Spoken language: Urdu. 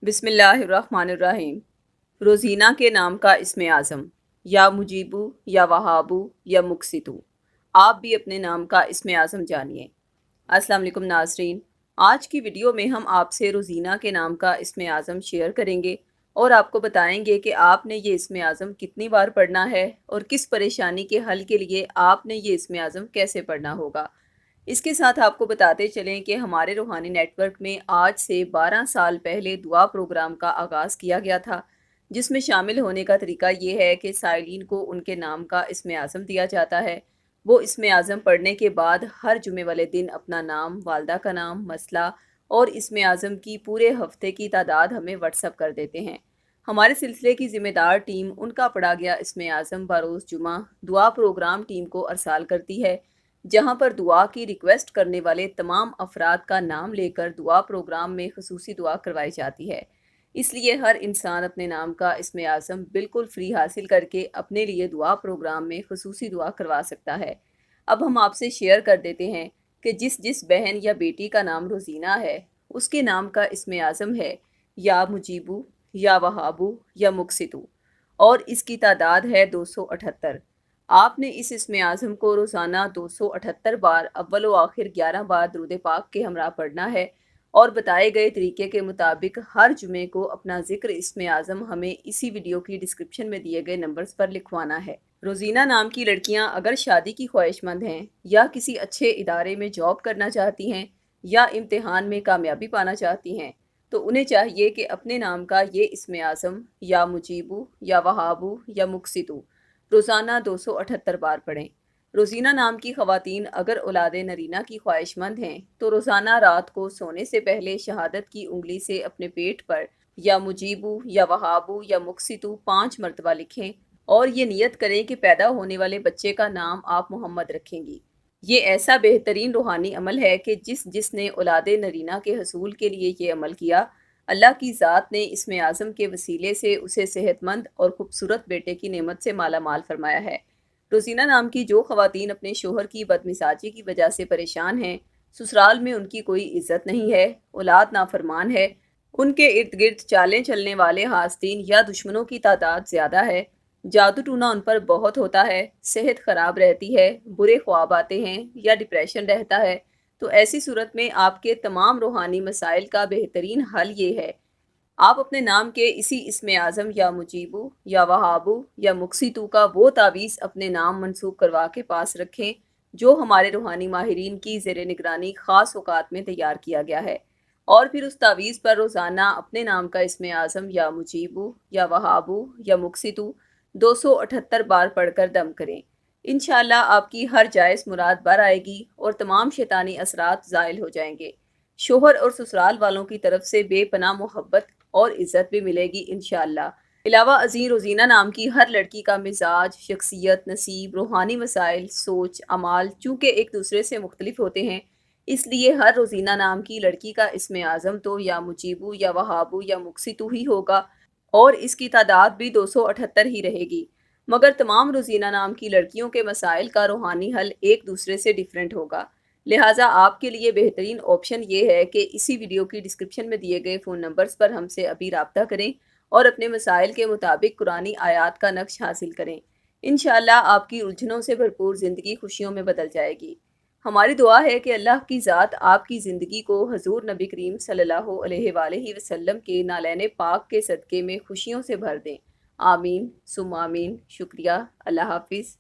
بسم اللہ الرحمن الرحیم۔ روزینہ کے نام کا اسم اعظم، یا مجیبو یا وہابو یا مقسطو۔ آپ بھی اپنے نام کا اسم اعظم جانیے۔ السلام علیکم ناظرین، آج کی ویڈیو میں ہم آپ سے روزینہ کے نام کا اسم اعظم شیئر کریں گے اور آپ کو بتائیں گے کہ آپ نے یہ اسم اعظم کتنی بار پڑھنا ہے اور کس پریشانی کے حل کے لیے آپ نے یہ اسم اعظم کیسے پڑھنا ہوگا۔ اس کے ساتھ آپ کو بتاتے چلیں کہ ہمارے روحانی نیٹ ورک میں آج سے 12 سال پہلے دعا پروگرام کا آغاز کیا گیا تھا، جس میں شامل ہونے کا طریقہ یہ ہے کہ سائلین کو ان کے نام کا اسم اعظم دیا جاتا ہے۔ وہ اسم اعظم پڑھنے کے بعد ہر جمعے والے دن اپنا نام، والدہ کا نام، مسئلہ اور اسم اعظم کی پورے ہفتے کی تعداد ہمیں واٹس ایپ کر دیتے ہیں۔ ہمارے سلسلے کی ذمہ دار ٹیم ان کا پڑھا گیا اسم اعظم بروز جمعہ دعا پروگرام ٹیم کو ارسال کرتی ہے، جہاں پر دعا کی ریکویسٹ کرنے والے تمام افراد کا نام لے کر دعا پروگرام میں خصوصی دعا کروائی جاتی ہے۔ اس لیے ہر انسان اپنے نام کا اسم اعظم بالکل فری حاصل کر کے اپنے لیے دعا پروگرام میں خصوصی دعا کروا سکتا ہے۔ اب ہم آپ سے شیئر کر دیتے ہیں کہ جس بہن یا بیٹی کا نام روزینہ ہے، اس کے نام کا اسم اعظم ہے یا مجیبو یا وہابو یا مقسطو، اور اس کی تعداد ہے 278۔ آپ نے اس اسم اعظم کو روزانہ 278 بار اول و آخر 11 بار درود پاک کے ہمراہ پڑھنا ہے، اور بتائے گئے طریقے کے مطابق ہر جمعے کو اپنا ذکر اسم اعظم ہمیں اسی ویڈیو کی ڈسکرپشن میں دیے گئے نمبرز پر لکھوانا ہے۔ روزینہ نام کی لڑکیاں اگر شادی کی خواہش مند ہیں یا کسی اچھے ادارے میں جاب کرنا چاہتی ہیں یا امتحان میں کامیابی پانا چاہتی ہیں، تو انہیں چاہیے کہ اپنے نام کا یہ اسم اعظم یا مجیبو یا وہابو یا مقسطو روزانہ 278 بار پڑھیں۔ روزینہ نام کی خواتین اگر اولاد نرینہ کی خواہش مند ہیں تو روزانہ رات کو سونے سے پہلے شہادت کی انگلی سے اپنے پیٹ پر یا مجیبو یا وہابو یا مقسطو 5 مرتبہ لکھیں، اور یہ نیت کریں کہ پیدا ہونے والے بچے کا نام آپ محمد رکھیں گی۔ یہ ایسا بہترین روحانی عمل ہے کہ جس نے اولاد نرینہ کے حصول کے لیے یہ عمل کیا، اللہ کی ذات نے اسم اعظم کے وسیلے سے اسے صحت مند اور خوبصورت بیٹے کی نعمت سے مالا مال فرمایا ہے۔ روزینہ نام کی جو خواتین اپنے شوہر کی بدمزاجی کی وجہ سے پریشان ہیں، سسرال میں ان کی کوئی عزت نہیں ہے، اولاد نافرمان ہے، ان کے ارد گرد چالیں چلنے والے حاسدین یا دشمنوں کی تعداد زیادہ ہے، جادو ٹونا ان پر بہت ہوتا ہے، صحت خراب رہتی ہے، برے خواب آتے ہیں یا ڈپریشن رہتا ہے، تو ایسی صورت میں آپ کے تمام روحانی مسائل کا بہترین حل یہ ہے، آپ اپنے نام کے اسی اسم اعظم یا مجیبو یا وہابو یا مقسطو کا وہ تعویذ اپنے نام منسوخ کروا کے پاس رکھیں جو ہمارے روحانی ماہرین کی زیر نگرانی خاص اوقات میں تیار کیا گیا ہے، اور پھر اس تعویذ پر روزانہ اپنے نام کا اسم اعظم یا مجیبو یا وہابو یا مقسطو 278 بار پڑھ کر دم کریں۔ انشاءاللہ آپ کی ہر جائز مراد بر آئے گی اور تمام شیطانی اثرات زائل ہو جائیں گے۔ شوہر اور سسرال والوں کی طرف سے بے پناہ محبت اور عزت بھی ملے گی انشاءاللہ۔ علاوہ ازیں روزینہ نام کی ہر لڑکی کا مزاج، شخصیت، نصیب، روحانی مسائل، سوچ، اعمال چونکہ ایک دوسرے سے مختلف ہوتے ہیں، اس لیے ہر روزینہ نام کی لڑکی کا اسم اعظم تو یا مجیبو یا وہابو یا مقسطو ہی ہوگا، اور اس کی تعداد بھی 278 ہی رہے گی، مگر تمام روزینہ نام کی لڑکیوں کے مسائل کا روحانی حل ایک دوسرے سے ڈیفرنٹ ہوگا۔ لہٰذا آپ کے لیے بہترین آپشن یہ ہے کہ اسی ویڈیو کی ڈسکرپشن میں دیے گئے فون نمبرز پر ہم سے ابھی رابطہ کریں اور اپنے مسائل کے مطابق قرآنی آیات کا نقش حاصل کریں۔ انشاءاللہ آپ کی الجھنوں سے بھرپور زندگی خوشیوں میں بدل جائے گی۔ ہماری دعا ہے کہ اللہ کی ذات آپ کی زندگی کو حضور نبی کریم صلی اللہ علیہ وآلہ وسلم کے نالین پاک کے صدقے میں خوشیوں سے بھر دیں۔ آمین ثم آمین۔ شکریہ۔ اللہ حافظ۔